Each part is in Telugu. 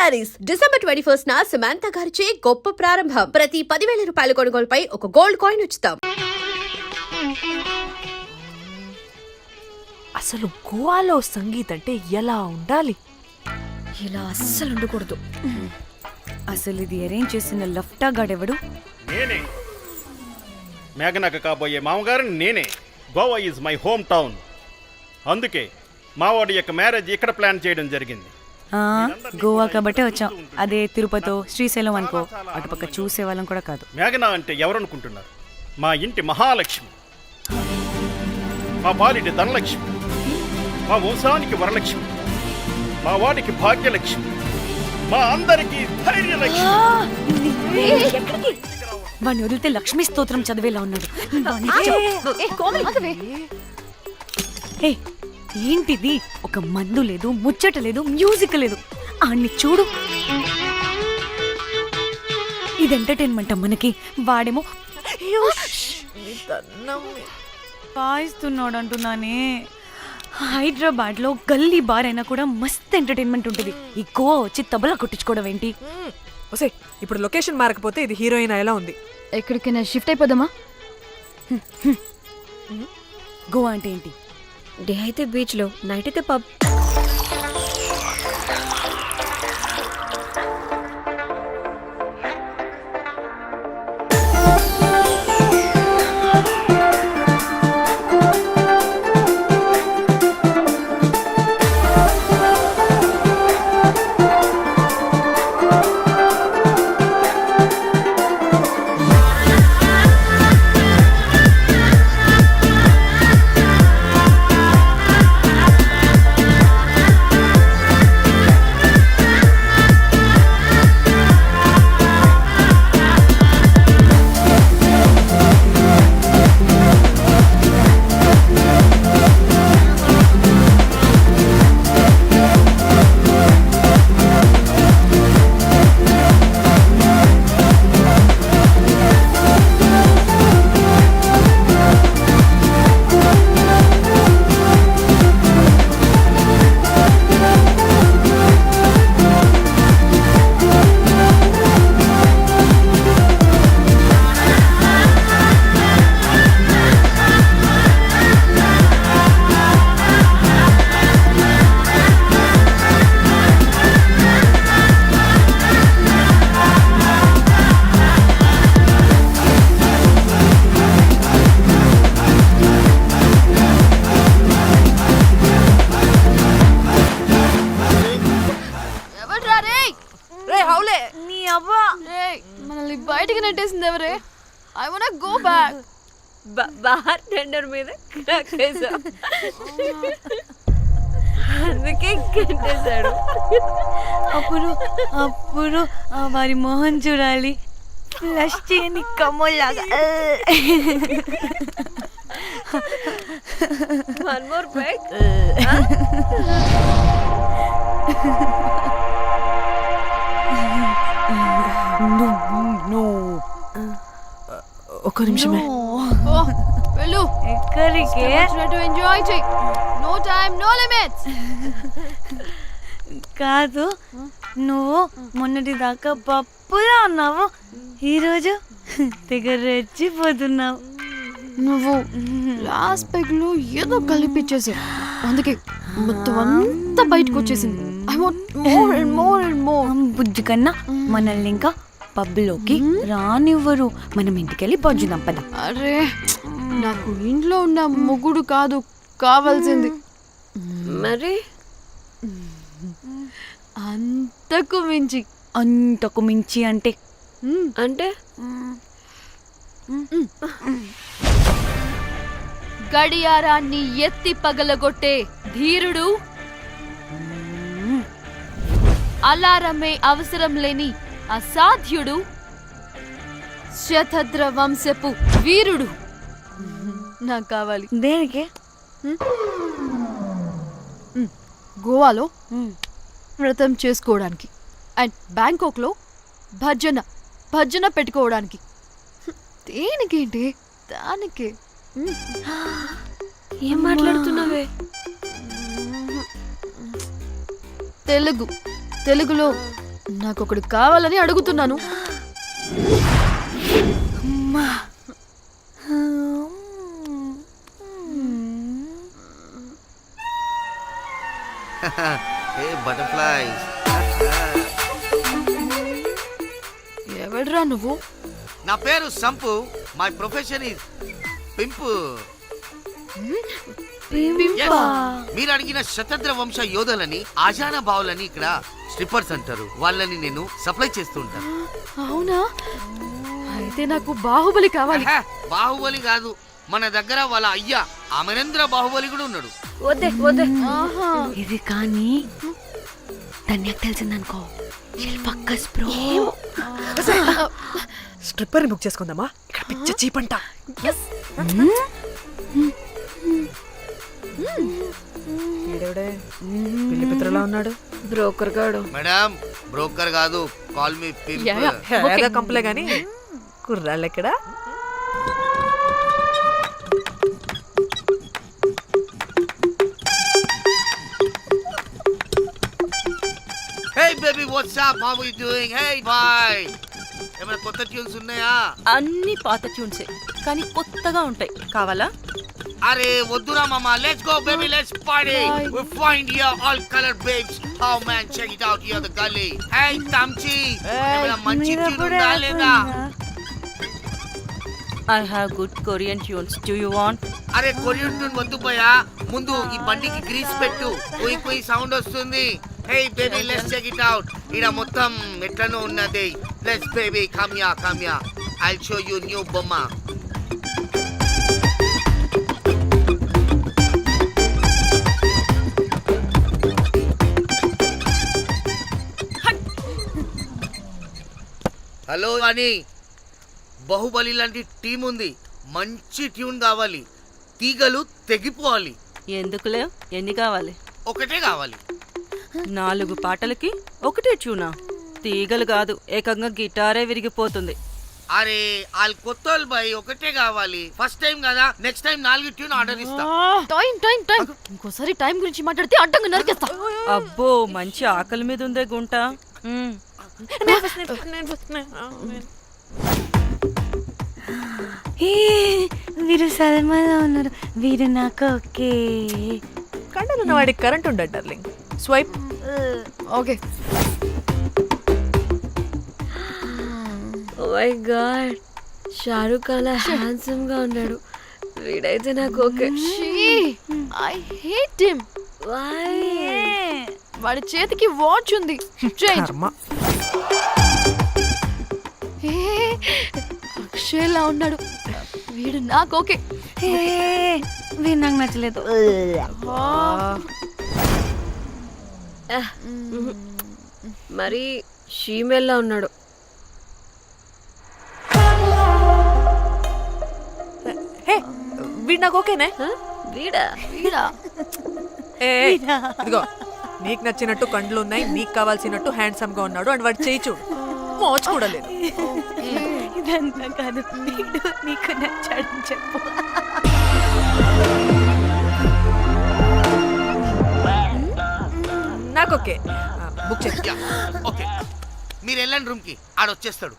శారీస్ December 21st సమంత గారిచే గొప్ప ప్రారంభం. ప్రతి 10,000 రూపాయల కొనుగోలుపై ఒక గోల్డ్ కాయిన్ ఉచితం. అసలు గోవాలో సంగీత్ అంటే ఎలా ఉండాలి? ఇలా అస్సలు ఉండకూడదు. అసలు ఇది అరేంజ్ చేసిన లఫ్టా గాడెవడు? నేనే. మేఘనకు కాబోయే మామగారు నేనే. Goa is my home town. అందుకే మావాడి యొక్క మ్యారేజ్ ఇక్కడ ప్లాన్ చేయడం జరిగింది. గోవా కాబట్టే వచ్చాం. అదే తిరుపతో శ్రీశైలం అనుకో, అటుపక్క చూసే వాళ్ళం కూడా కాదు. మేఘన అంటే ఎవరనుకుంటున్నారు? మా ఇంటి మహాలక్ష్మి, మా పాలిటి ధనలక్ష్మి, మా వంశానికి వరలక్ష్మి, మా వాడికి భాగ్యలక్ష్మి, మా అందరికీ ధైర్యలక్ష్మి. వాడిని వదిలితే లక్ష్మీ స్తోత్రం చదివేలా ఉన్నాడు. ఏంటిది? ఒక మందు లేదు, ముచ్చట లేదు, మ్యూజిక్ లేదు. ఆడిని చూడు. ఇది ఎంటర్టైన్మెంట్ మనకి. వాడేమో వాయిస్తున్నాడు అంటున్నానే. హైదరాబాద్ లో గల్లీ బార్ అయినా కూడా మస్త్ ఎంటర్టైన్మెంట్ ఉంటుంది. ఈ గోవా వచ్చి తబలా కొట్టించుకోవడం ఏంటి? ఒసే, ఇప్పుడు లొకేషన్ మారకపోతే ఇది హీరోయిన్ ఎలా ఉంది? ఎక్కడికైనా షిఫ్ట్ అయిపోదామా? గోవా అంటే ఏంటి? డే అయితే బీచ్ లో, నైట్ అయితే పబ్. మనల్ని బయటికి నెట్టేసింది ఎవరే? I want go back. Bar tender మీద అందుకే కట్టేశాడు. అప్పుడు వారి మోహన్ చూడాలి. ఫ్లష్ చేయని కమ్మలాగా. One more back. ఒక్క నిమిషమే. వెళ్ళు. ఎక్కడికి? ఎంజాయ్ చెయ్. No time, no limits. కాదు, నువ్వు మొన్నటి దాకా పప్పులా ఉన్నావు, ఈరోజు తెగ రెచ్చిపోతున్నావు. నువ్వు లాస్ట్ పెగ్ లో ఏదో కలిపిచ్చేసి, అందుకే మొత్తం అంతా బయటకు వచ్చేసింది. I want more and more and more. బుజ్జి కన్నా మనల్ని ఇంకా పబ్లోకి రానివ్వరు. మనం ఇంటికెళ్ళి పజ్జుదాం పద. అరే, నాకు ఇంట్లో ఉన్న మొగుడు కాదు కావాల్సింది. మరి అంతకు మించి. అంతకు మించి అంటే అంటే గడియారాన్ని ఎత్తి పగలగొట్టే ధీరుడు, అలారమే అవసరం లేని అసాధ్యుడు, శతద్ర వంశపు వీరుడు నాకు కావాలి. దేనికి? గోవాలో వ్రతం చేసుకోవడానికి అండ్ బ్యాంకాక్ లో భజన పెట్టుకోవడానికి. దేనికేంటి? దానికే. ఏం మాట్లాడుతున్నావే? తెలుగులో నాకు ఒకడు కావాలని అడుగుతున్నాను. అమ్మా. Hey butterflies. ఎవడ్రా నువ్వు? నా పేరు Sampu. My profession is pimp. మీరు అడిగిన శతద్ర వంశ యోధులని ఆజానా బావులని ఇక్కడ స్ట్రిప్పర్స్ అంటారు. వాళ్ళని నేను సప్లై చేస్తూ ఉంటాను. అవునా? అయితే నాకు బాహుబలి కావాలి. ఆహా, బాహుబలి కాదు, మన దగ్గర వాళ్ళ అయ్యా అమరేంద్ర బాహుబలి కూడా ఉన్నాడు. వద్దే వద్దే. ఆహా. ఇది కానీ ధన్యకు తెలిసిందనుకో శిల్పక్కస్ బ్రో. స్ట్రిప్పర్ బుక్ చేసుకుందామా? ఇక్కడ పిచ్చ చీపంట. ఈడెవడే పిల్లి పిత్రలా ఉన్నాడు. బ్రోకర్ గాడు. మేడం బ్రోకర్ కాదు, call me yeah, yeah. Pimp. ఏదో కంపలే గాని కుర్రాళ్ళు ఎక్కడ? Hey baby, what's up? How are you doing? Hey bye. ఏమైనా కొత్త ట్యూన్స్ ఉన్నాయా? అన్ని పాత ట్యూన్సే కానీ కొత్తగా ఉంటాయి. కావాలా? అరే వద్దురా మామ, let's go baby, let's party. Bye. We find here all color babes. Oh man, check it out here the gully. Hey Tamchi, ఏమైనా మంచి ట్యూన్ ఉందా లేదా? I have good Korean tunes. Do you want? అరే కొరియన్ ట్యూన్ వద్దు పోయా, ముందు ఈ బండికి గ్రీస్ పెట్టు, కుయి కుయి సౌండ్ వస్తుంది. Hey baby, let's check it out. ఇడ మొత్తం ఎట్లనో ఉన్నది. Let's baby, come ya come ya, I'll show you new బొమ్మ. హలో అని బాహుబలి లాంటి టీం ఉంది, మంచి ట్యూన్ కావాలి, తీగలు తెగిపోవాలి. ఎందుకులే, ఎన్ని కావాలి? ఒకటే కావాలి. 4 పాటలకి ఒకటే ట్యూనా? తీగలు కాదు, ఏకంగా గిటారే విరిగిపోతుంది. అరే వాళ్ళు కొత్త వాళ్ళు బాయ్, ఒకటే కావాలి. ఫస్ట్ టైం కదా, నెక్స్ట్ టైం 4 ట్యూన్ ఆర్డర్ ఇస్తా. Time time time. ఇంకోసారి టైం గురించి మాట్లాడితే అడ్డంగా నరికేస్తా. అబ్బో, మంచి ఆకలి మీద ఉందే గుంట. ఏ, వీరు సల్మాలో ఉన్నారు. వీరు నాకు ఓకే. కండలున్న వాడికి కరెంట్ ఉండడు darling. Swipe. Okay. Oh my god, Shahrukh అలా హ్యాండ్సమ్ గా ఉన్నాడు. వీడైతే నాకు okay. I hate him. Why? వాడి చేతికి వాచ్ ఉంది. చేంజ్. కర్మ. అక్షయ్లా ఉన్నాడు. వీడు నాకు ఓకే. ఏ, వీరు నాకు నచ్చలేదు. మరి షీమేల్లా ఉన్నాడు. హే, వీడు నాకు ఓకేనే. హ? వీడా? వీడా? ఏ, ఇదిగో నీకు నచ్చినట్టు కండ్లు ఉన్నాయి, నీకు కావాల్సినట్టు హ్యాండ్సమ్ గా ఉన్నాడు. అండ్ వాడు చేయి చూడు, మోచు కూడా లేదు. ఇదంతా కాదు, వీడు నీకు నచ్చాడని చెప్పు. నాకు ఓకే. బుక్ చేసి యా, ఓకే. మీరు వెళ్ళండి రూమ్ కి, ఆడొచ్చేస్తాడు.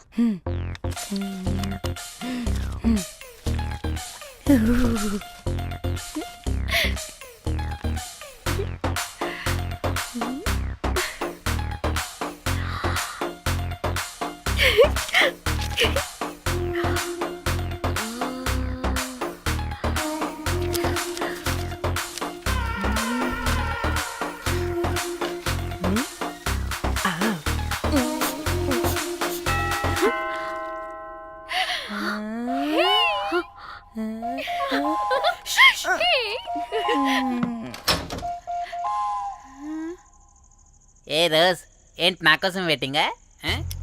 ఏ రోజ్, ఏంటి నా కోసం వెయిటింగా?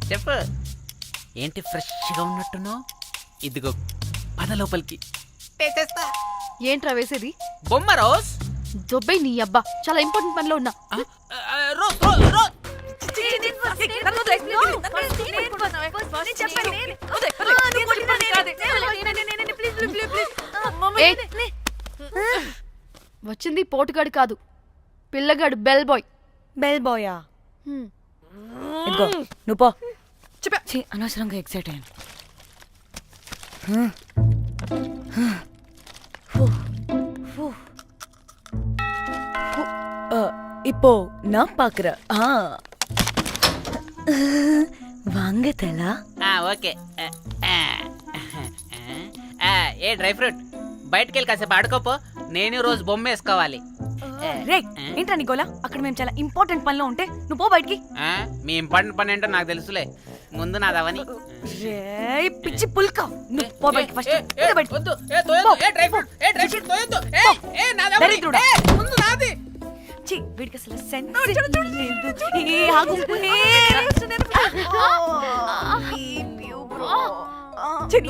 చెప్పు, ఏంటి ఫ్రెష్గా ఉన్నట్టున్నావు? ఇదిగో పద లోపలికి వేసేస్తా. ఏంట్రా వేసేది? బొమ్మ రోజ్. దొబ్బై నీ అబ్బా, చాలా ఇంపార్టెంట్ పనిలో ఉన్నా. Rose rose rose. వచ్చింది పోటుగాడు కాదు, పిల్లగాడు బెల్ బాయ్. బెల్ బాయా? ఇదిగో నువ్వు పో. చెప్పా. ఛీ, అనవసరంగా ఎక్సైట్ అయ్యాను. இப்போ நான் பாக்குறேன். வாங்க தலா. ఓకే ఏ డ్రై ఫ్రూట్ బయటకు వెళ్ళి కాసేపు ఆడుకోపో, నేను రోజు బొమ్మ వేసుకోవాలి. రే ఏంట్రా నికోలా, అక్కడ మేము చాలా ఇంపార్టెంట్ పనిలో ఉంటే నువ్వు పో బయటికి. మీ ఇంపార్టెంట్ పని ఏంటో నాకు తెలుసులే, ముందు నాదవని. రే పిచ్చి పుల్క, నువ్వు పో బయటికి ఫస్ట్. వీడికి అసలు సెన్స్ లేదు. ఏ ఆగు.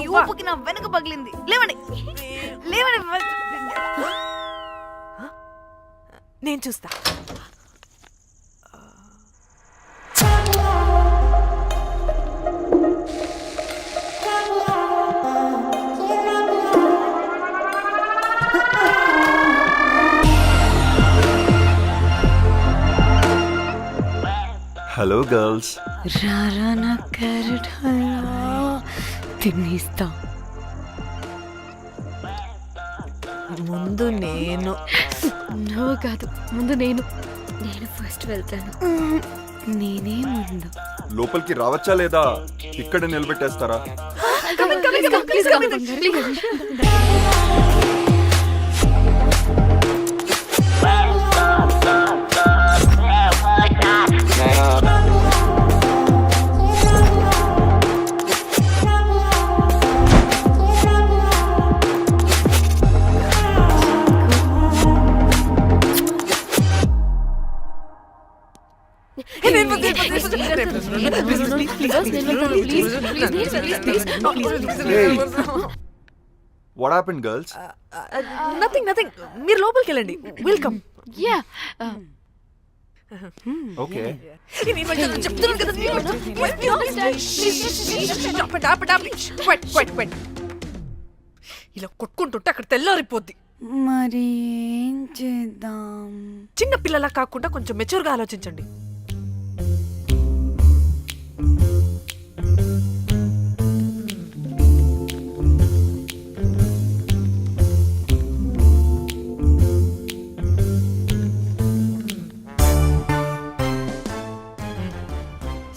ఈ ఊపుకి నా వెనక పగిలింది. లేవండి లేవండి. నేను చూస్తా. Hello girls. రారా నా క్యారెట్ హల్వా తినేస్తా. ముందు నేను. నువ్వు కాదు, ముందు నేను. నేను ఫస్ట్ వెళ్తాను. నేనే ముందు. లోపలికి రావచ్చా లేదా ఇక్కడ నిలబెట్టేస్తారా? Please come in. What happened girls? Nothing nothing, మీరు లోపలికి వెళ్ళండి. వెల్కమ్. Yeah. ఓకే. చెప్తున్నాను కదా. ఇలా కొట్టుకుంటుంటే అక్కడ తెల్లారిపోద్ది. మరి ఏం చేద్దాం? చిన్న పిల్లలా కాకుండా కొంచెం మెచ్యూర్గా ఆలోచించండి.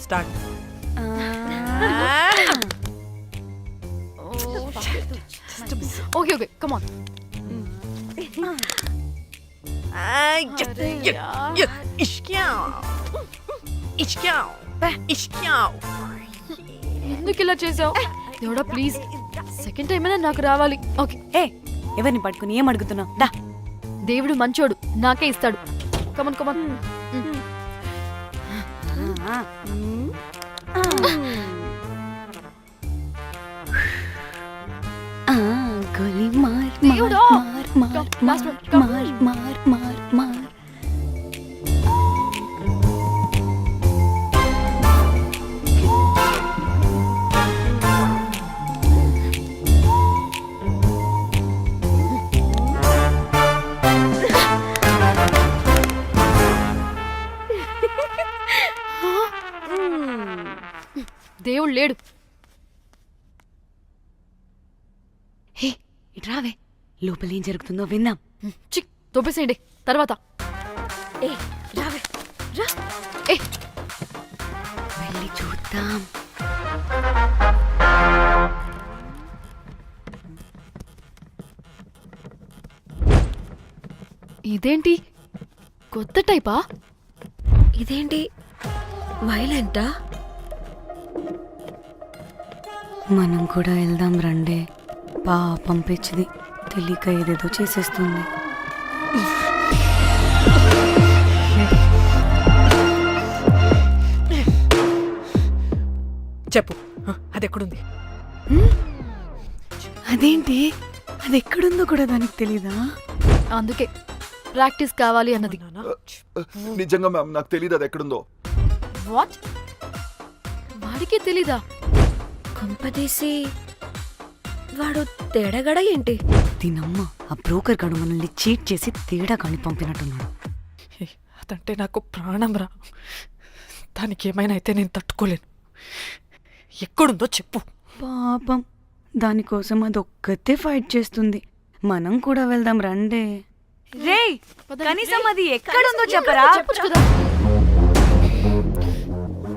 స్టార్ట్. Okay, come on. ఎందుకు ఇలా చేసావు? దేవుడా ప్లీజ్, సెకండ్ టైం అయినా నాకు రావాలి. ఓకే. ఏ ఎవరిని పట్టుకుని ఏం అడుగుతున్నావు? దా. దేవుడు మంచోడు, నాకే ఇస్తాడు. Come on come on. గోలీ మార్ దేవుడా. మార్ మార్ మార్ మార్ మార్ మార్. దేవుడు లేడు. హే ఇటు రావే, లోపల ఏం జరుగుతుందో విందాం. చిక్ తోపేసేయండి తర్వాత. ఏ రావే రా. ఏ వెళ్ళి చూద్దాం. ఇదేంటి కొత్త టైపా? ఇదేంటి వైలెంటా? మనం కూడా వెళ్దాం రండే. పాపం పిచ్చిది, తెలియక ఏదేదో చేసేస్తుంది. చెప్పు, అది ఎక్కడుంది? అదేంటి, అది ఎక్కడుందో కూడా దానికి తెలీదా? అందుకే ప్రాక్టీస్ కావాలి అన్నది. నిజంగా మ్యామ్ నాకు తెలియదు అది ఎక్కడుందో. వాట్? వాడికి తెలీదా? కొంపదీసి వాడు తేడగడ ఏంటి? దీనమ్మ, ఆ బ్రోకర్ గడు మనల్ని చీట్ చేసి తేడా కాని పంపినట్టున్నాడు. అదంటే నాకు ప్రాణం రా. దానికి ఏమైనా అయితే నేను తట్టుకోలేను. ఎక్కడుందో చెప్పు. పాపం దానికోసం అది ఒక్కతే ఫైట్ చేస్తుంది. మనం కూడా వెళ్దాం రండి. రేయ్ కనీసం అది ఎక్కడుందో చెప్పరా? చెప్పొచ్చు కదా.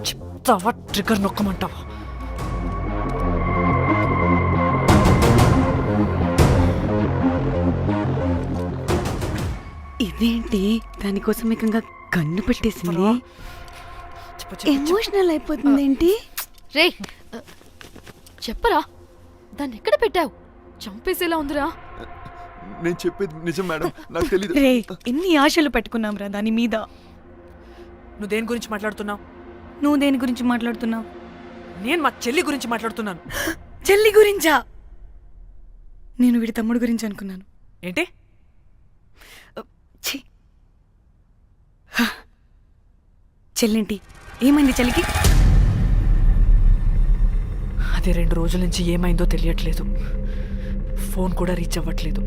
చెప్తావా ట్రిగర్ నొక్కమంటావా? ఇదేంటి దానికోసం ఏకంగా కన్ను పెట్టేసింది. చెప్పు, చెప్పు, చెప్పు. ఎమోషనల్ అయిపోతుంది ఏంటి? రే చెప్పరా, దాన్ని ఎక్కడ పెట్టావు? చంపేసేలా ఉందిరా. నేను చెప్పేది నిజం మేడం, నాకు తెలీదు. రే ఎన్ని ఆశలు పెట్టుకున్నాం రా దాని మీద. నువ్వు దేని గురించి మాట్లాడుతున్నావు? నువ్వు దేని గురించి మాట్లాడుతున్నావు? నేను మా చెల్లి గురించి మాట్లాడుతున్నాను. చెల్లి గురించా? నేను వీడి తమ్ముడు గురించి అనుకున్నాను. ఏంటి? ఛీ. హ. చెల్లింటి ఏమైంది చెల్లికి? అది 2 రోజుల నుంచి ఏమైందో తెలియట్లేదు. ఫోన్ కూడా రీచ్ అవ్వట్లేదు.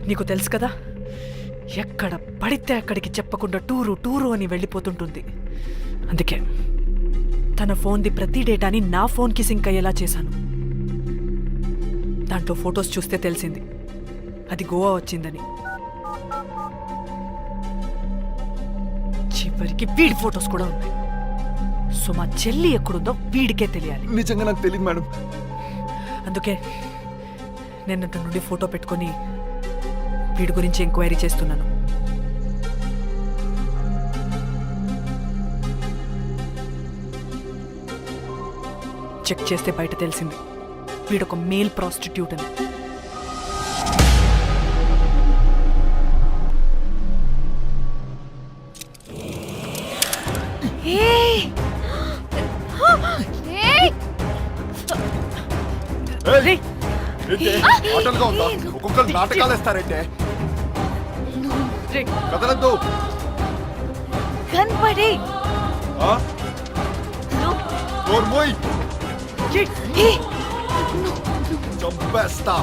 నీకు తెలుసు కదా, ఎక్కడ పడితే అక్కడికి చెప్పకుండా టూరు అని వెళ్ళిపోతుంటుంది. అందుకే తన ఫోన్ది ప్రతి డేటాని నా ఫోన్కి సింక్ అయ్యేలా చేశాను. దాంట్లో ఫొటోస్ చూస్తే తెలిసింది అది గోవా వచ్చిందని. చివరికి వీడి ఫొటోస్ కూడా ఉన్నాయి. సో మా చెల్లి ఎక్కడుందో వీడికే తెలియాలి. నిజంగా నాకు తెలియదు మేడం. అందుకే నిన్నటి నుండి ఫోటో పెట్టుకొని వీడి గురించి ఎంక్వైరీ చేస్తున్నాను. చెక్ చేస్తే బయట తెలిసింది వీడొక మేల్ ప్రాస్టిట్యూట్ అని. రేయ్, ఆటలుగా ఉందా? ఒక్కొక్కరు నాటకాలు వేస్తారంటే రేయ్, కదలద్దు. కనపడే నోర్మోయ్, రేయ్. చంపేస్తా.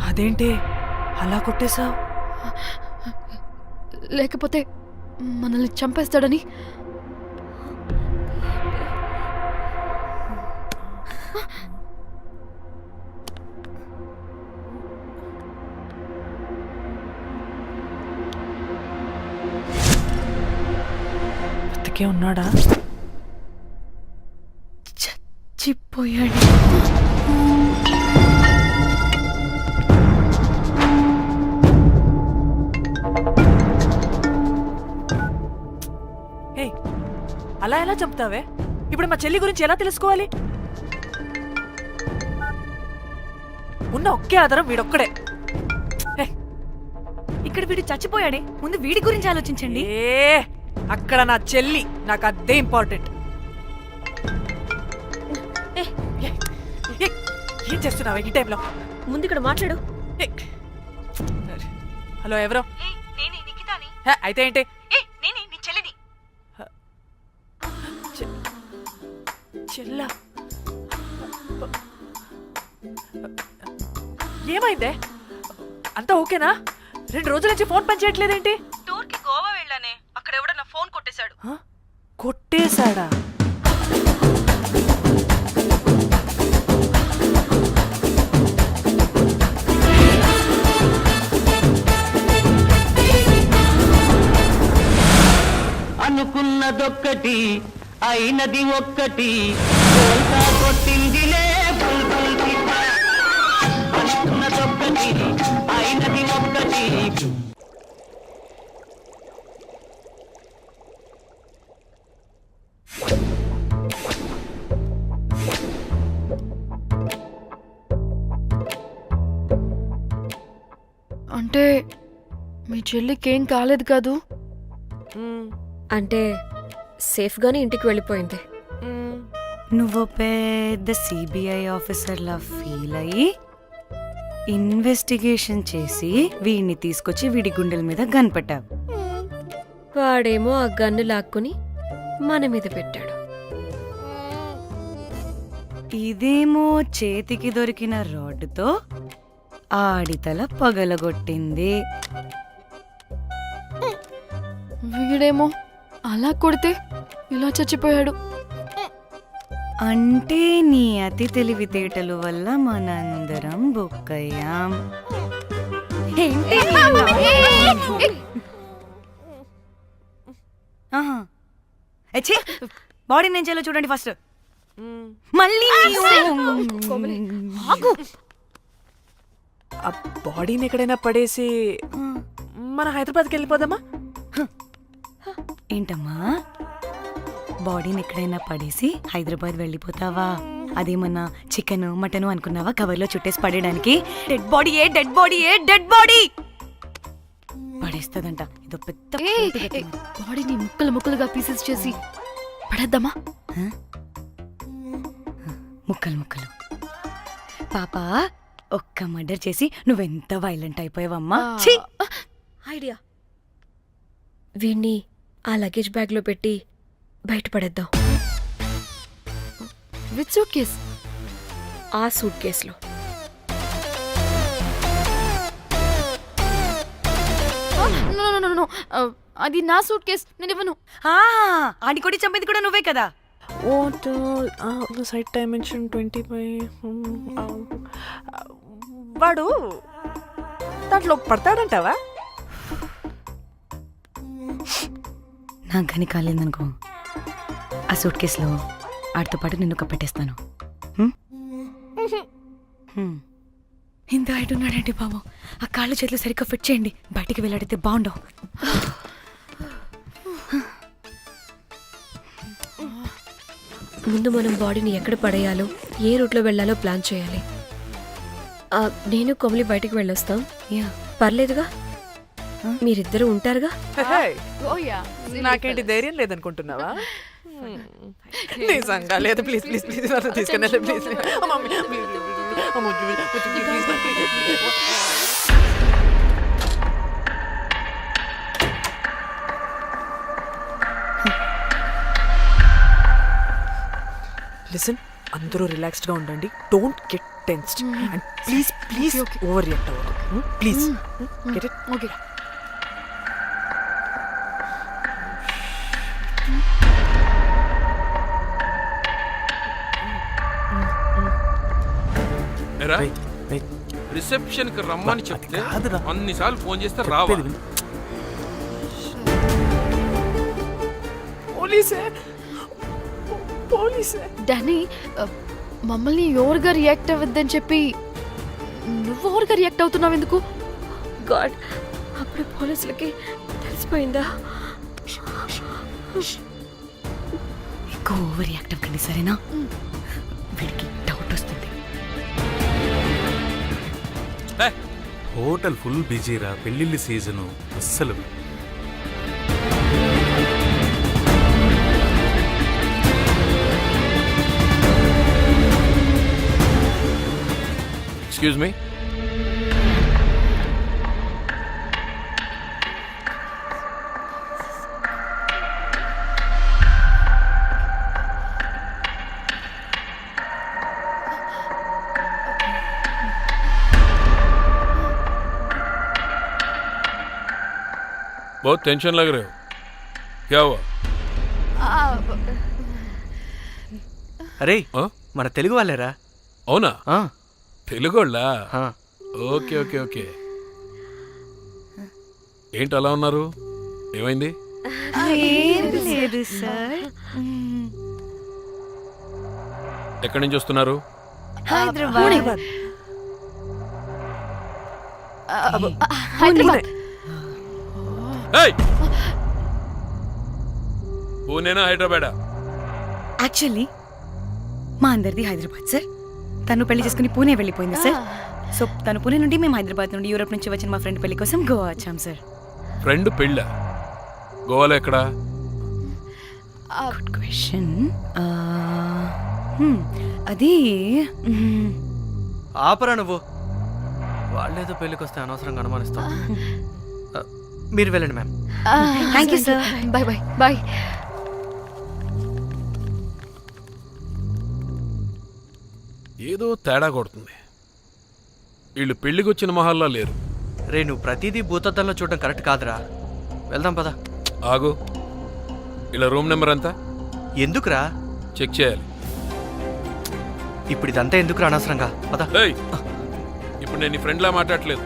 అదేంటి అలా కొట్టేశావు? లేకపోతే మనల్ని చంపేస్తాడని. బతికే ఉన్నాడా? చచ్చిపోయాడు. ఏయ్, అలా ఎలా చంపుతావే? ఇప్పుడు మా చెల్లి గురించి ఎలా తెలుసుకోవాలి? ఉన్న ఒకే ఆధారం వీడొక్కడే. ఏయ్, ఇక్కడ వీడు చచ్చిపోయాడే, ముందు వీడి గురించి ఆలోచించండి. అక్కడ నా చెల్లి, నాకు అదే ఇంపార్టెంట్. ఏం చేస్తున్నావు ఈ టైంలో? ముందు ఇక్కడ మాట్లాడు. హలో, ఎవరో? హే, అయితే ఏంటి? చెల్లా, ఏమైందే? అంతా ఓకేనా? 2 రోజుల నుంచి ఫోన్ పని చేయట్లేదేంటి? టూర్ కి గోవా వెళ్ళానే, అక్కడ ఎవడో నా ఫోన్ కొట్టేశాడు. కొట్టేశాడా? అనుకున్నదొక్కటి అయినది ఒక్కటి కొట్టిందిలే బుల్బుల్ పిట్ట. అనుకున్నదొక్కటి అయినది ఒక్కటి. అంటే మీ చెల్లికేం కాలేదు కాదు? అంటే సేఫ్గానే ఇంటికి వెళ్ళిపోయింది. నువ్వు పెద్ద సిబిఐ ఆఫీసర్లా ఫీల్ అయ్యి ఇన్వెస్టిగేషన్ చేసి వీడిని తీసుకొచ్చి వీడి గుండెల మీద కనిపెట్టావు. వాడేమో ఆ గన్ను లాక్కుని మన మీద పెట్టాడు. ఇదేమో చేతికి దొరికిన రాడ్డుతో ఆడితల పగలగొట్టింది. వీడేమో అలా కొడితే ఇలా చచ్చిపోయాడు. అంటే నీ అతి తెలివితేటలు వల్ల మనందరం బొక్కయ్యాం. ఏంటి నీ నవ్వు? ఆహా. ఏ ఛీ! బాడీ నేను చేయాలో చూడండి ఫస్ట్. మళ్ళీ ఆగు. ఆ బాడీని ఎక్కడైనా పడేసి మన హైదరాబాద్కి వెళ్ళిపోదామా? ఏంటమ్మా, బాడీని ఎక్కడైనా పడేసి హైదరాబాద్ వెళ్ళిపోతావా? అదేమన్నా చికెన్ మటన్ అనుకున్నావా కవర్లో చుట్టేసి పడేయడానికి? డెడ్ బాడీ ఏ డెడ్ బాడీ ఏ డెడ్ బాడీ పడేస్తుందంట. ఇదో పెద్ద బాడీని ముక్కలు ముక్కలుగా పీసెస్ చేసి పడేద్దామా? ముక్కలు ముక్కలు. పాప, ఒక్క మర్డర్ చేసి నువ్వెంత వైలెంట్ అయిపోయావమ్మా. ఛీ! ఐడియా, వీణ్ణి ఆ లగేజ్ బ్యాగ్లో పెట్టి బయటపడేద్దాం. With suitcase? ఆ సూట్ కేసులో. అది నా సూట్ కేస్, నేను ఇవ్వను. ఆడి కొడి చంపేది కూడా నువ్వే కదా. Site dimension 25. వాడు దాంట్లో పడతాడంటావా? నాకు కానీ కాలేదనుకో, ఆ సూట్ కేసులో ఆడితో పాటు నిన్ను కప్పెట్టేస్తాను. ఇంత హైట్ ఉన్నాడండి బాబు. ఆ కాళ్ళు చేతులు సరిగ్గా ఫిట్ చేయండి, బయటికి వెళ్ళాడితే బాగుండవు. ముందు మనం బాడీని ఎక్కడ పడేయాలో, ఏ రూట్లో వెళ్ళాలో ప్లాన్ చేయాలి. నేను కొమలి బయటికి వెళ్ళొస్తాం. పర్లేదుగా, మీరిద్దరూ ఉంటారుగా. నాకేంటి ధైర్యం లేదనుకుంటున్నావా? నిజంగా లేదు. ప్లీజ్ ప్లీజ్ ప్లీజ్ తీసుకెళ్ళి ప్లీజ్. లిసన్, అందరూ రిలాక్స్డ్ గా ఉండండి. Don't get tensed and please please overreact అవ్వదు. Please get it? Okay. Reception కి రమ్మని చెప్తే అన్నిసార్లు ఫోన్ చేస్తే రావా? పోలీసే. డానీ, మమ్మల్ని ఎవరుగా రియాక్ట్ అవ్వద్దని చెప్పి నువ్వు ఎవరుగా రియాక్ట్ అవుతున్నావు ఎందుకు? గాడ్, అప్పుడు పోలీసులకి తెలిసిపోయిందా? ఎక్కువ ఓవర్ రియాక్ట్ అవ్వకండి, సరేనా? వీడికి డౌట్ వస్తుంది. హోటల్ ఫుల్ బిజీరా, పెళ్లిళ్ళ సీజను అస్సలు. Excuse me. बहुत टेंशन लग रहे हो, क्या हुआ? అరే, మన తెలుగు వాళ్ళేరా? అవునా? తెలుగు వాళ్ళా? Okay okay okay. ఏంటి అలా ఉన్నారు? ఏమైంది? లేదు సార్. ఎక్కడి నుంచి వస్తున్నారు? హైదరాబాద్. పూణేనా హైదరాబాదా? యాక్చువల్లీ మా అందరిది హైదరాబాద్ సార్. తను పెళ్లి చేసుకుని పూణే వెళ్ళిపోయింది సార్. సో తను పూణే నుండి, మేము హైదరాబాద్ నుండి యూరోప్ నుంచి వచ్చిన మా ఫ్రెండ్ పెళ్లి కోసం గోవా వచ్చాం సార్. ఫ్రెండ్ పెళ్ళ? గోవాలో ఎక్కడా? Good question. అది మ్మ్. ఆపరా నువ్వు. వాళ్ళేదో పెళ్ళికి వస్తే అనవసరంగా అనుమానిస్తాం. మీరు వెళ్ళండి ma'am. Thank you, sir. Bye bye bye. ఏదో తేడా కొడుతుంది. వీళ్ళు పెళ్లికి వచ్చిన మహల్లా లేరు. రే నువ్వు ప్రతిదీ భూతద్దంలో చూడడం కరెక్ట్ కాదురా. వెళ్దాం పద. ఆగు, ఇలా రూమ్ నెంబర్ ఎంత ఎందుకురా? చెక్ చేయాలి. ఇప్పుడు ఇదంతా ఎందుకురా అనవసరంగా? పద. ఏయ్, ఇప్పుడు నేను నీ ఫ్రెండ్లా మాట్లాడట్లేదు.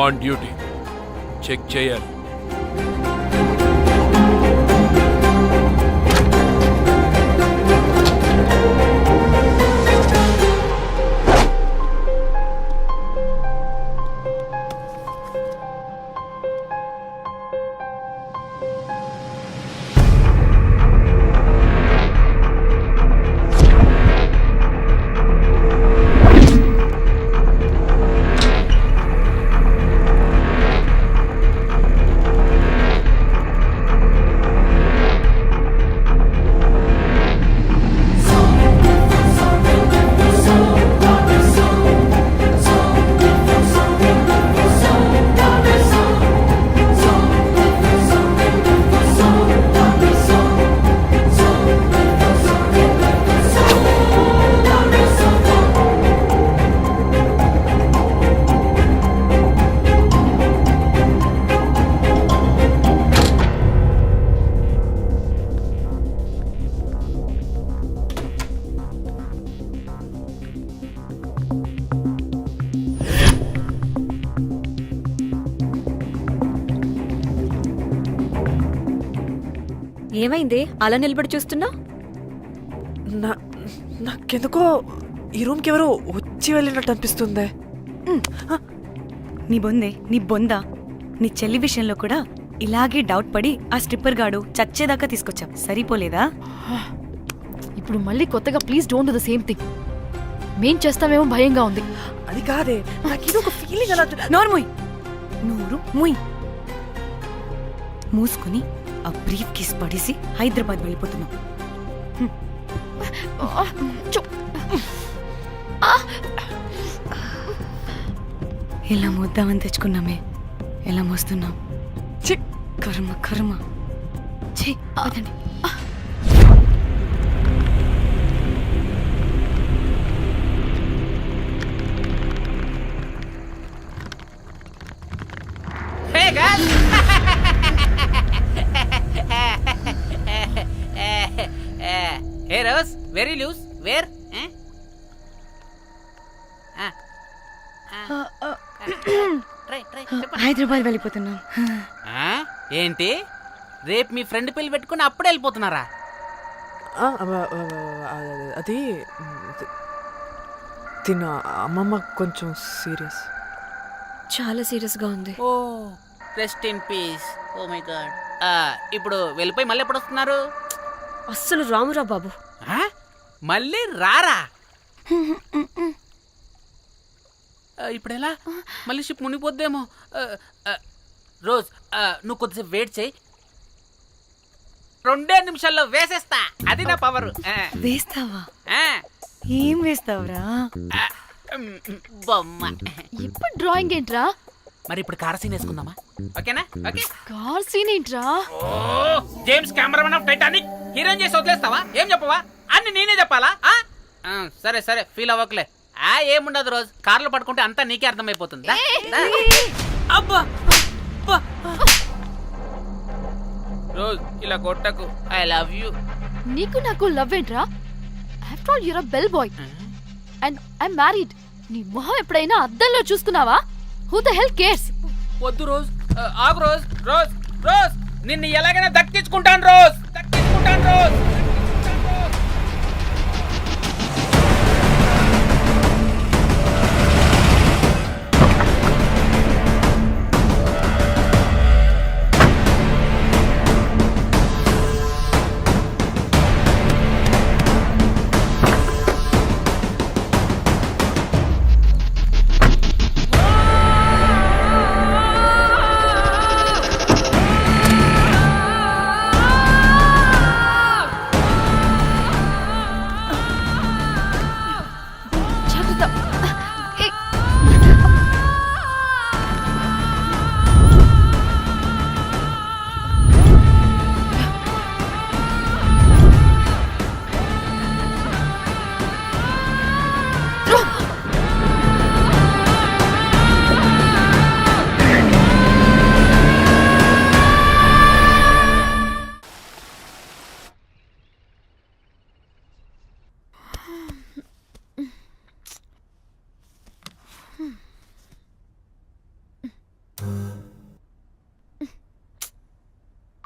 ఆన్ డ్యూటీ చెక్ చేయాలి. ఏమైంది అలా నిలబడి చూస్తున్నా? నాకెందుకో ఈ రూమ్కి ఎవరో వచ్చి వెళ్ళినట్టు అనిపిస్తుంది. నీ బొందే, నీ బొందా, నీ చెల్లి విషయంలో కూడా ఇలాగే డౌట్ పడి ఆ స్ట్రిప్పర్ గాడు చచ్చేదాకా తీసుకొచ్చాం. సరిపోలేదా? ఇప్పుడు మళ్ళీ కొత్తగా please don't do the same thing. మేం చేస్తామేమో భయంగా ఉంది. అది కాదే, నాకేదో ఒక ఫీలింగ్ అలా. నోరు ముయ్, నోరు ముయ్. మూసుకుని ఆ బ్రీఫ్ కేస్ పడేసి హైదరాబాద్ వెళ్ళిపోతున్నాం. ఎలా మోద్దామని తెచ్చుకున్నామే, ఎలా మోస్తున్నాం. కర్మ కర్మ. ఛీ, పదండి. Hey guys! Hey Rose, very loose. Where? Try. Hyderabad వెళ్ళిపోతున్నాం. ఏంటి? రేపు మీ ఫ్రెండ్ పెళ్లి పెట్టుకుని అప్పుడే వెళ్ళిపోతున్నారా? అది తిన్న అమ్మమ్మ కొంచెం సీరియస్. చాలా సీరియస్గా ఉంది. Oh rest in peace. Oh my God. ఇప్పుడు వెళ్ళిపోయి మళ్ళీ ఎప్పుడు వస్తున్నారు? అస్సలు రామురా బాబు. మళ్ళీ రారా? ఇప్పుడు ఎలా? మళ్ళీ షిప్ మునిగిపోద్దేమో. రోజ్, నువ్వు కొద్దిసేపు వెయిట్ చేయి. 2 నిమిషాల్లో వేసేస్తా. అది నా పవర్. వేస్తావా? ఏం వేస్తావురా? బొమ్మ. ఇప్పుడు డ్రాయింగ్ ఏంట్రా? మరి ఇప్పుడు కార్ సీన్ వేసుకుందామా? ఓకేనా? ఓకే. కార్ సీన్ ఏంట్రా? James Cameron of Titanic heroine చేసి వదిలేస్తావా? ఏం చెప్పవా? అన్ని నేనే చెప్పాలా? సరే ఫీల్ అవ్వకలే. ఏముండదు రోజ్, కార్లో పడుకుంటే అంతా నీకే అర్థమైపోతుంది. అబ్బా రోజ్, ఇలా కొట్టకు. I love you. నీకు నాకు లవ్ ఏంట్రా? After all you're a bellboy and I married. నీ మొహం ఎప్పుడైనా అద్దంలో చూసుకున్నావా? Who the hell cares? వద్దు రోజ్, ఆగు రోజ్. రోజ్ నిన్ను ఎలాగైనా దక్కించుకుంటాను రోజ్.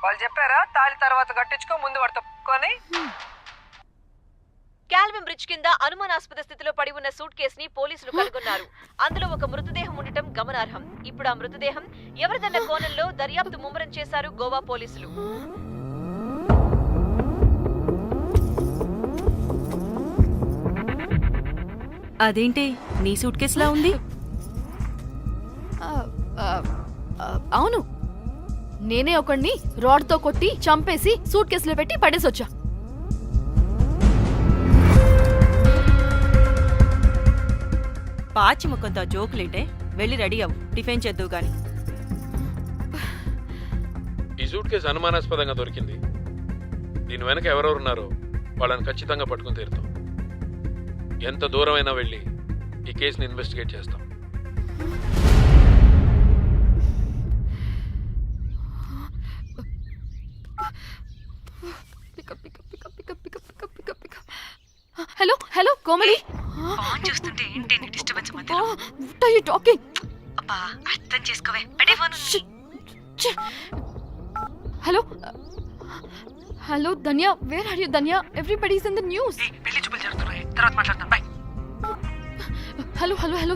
వాళ్ళు చెప్పారా తాళి తర్వాత కట్టించుకో ముందు పడుకొని. క్యాల్విన్ బ్రిడ్జ్ కింద అనుమానాస్పద స్థితిలో పడి ఉన్న సూట్ కేసుని పోలీసులు కనుగొన్నారు. అందులో ఒక మృతదేహం ఉండటం గమనార్హం. ఇప్పుడు ఆ మృతదేహం ఎవరిదన్న కోణంలో దర్యాప్తు ముమ్మరం చేశారు గోవా పోలీసులు. అదేంటి నీ సూట్ కేసులా ఉంది? అవును, నేనే ఒకడిని రాడ్తో కొట్టి చంపేసి సూట్ కేసులో పెట్టి పడేసొచ్చా. పాచి ముఖంతో జోకులేంటే వెళ్ళి రెడీ అవ్వు, టిఫిన్ చేద్దువు గాని. ఈ సూట్ కేసు అనుమానాస్పదంగా దొరికింది. దీని వెనక ఎవరెవరున్నారో వాళ్ళని ఖచ్చితంగా పట్టుకుని తీరుతాం. ఎంత దూరమైనా వెళ్ళి ఈ కేసుని ఇన్వెస్టిగేట్ చేస్తాం. హలో హలో కోమలి, ఫోన్ చూస్తుంటే ఏంటి డిస్టర్బెన్స్ మధ్యలో? What are you talking? అబ్బా అర్థం చేసుకోవే, పెట్టే phone. Hello hello Dhanya, where are you Dhanya? Everybody is in the news. పెళ్లి చూపులు జరుగుతున్నాయి, తర్వాత మాట్లాడతాం. బై. Hello hello hello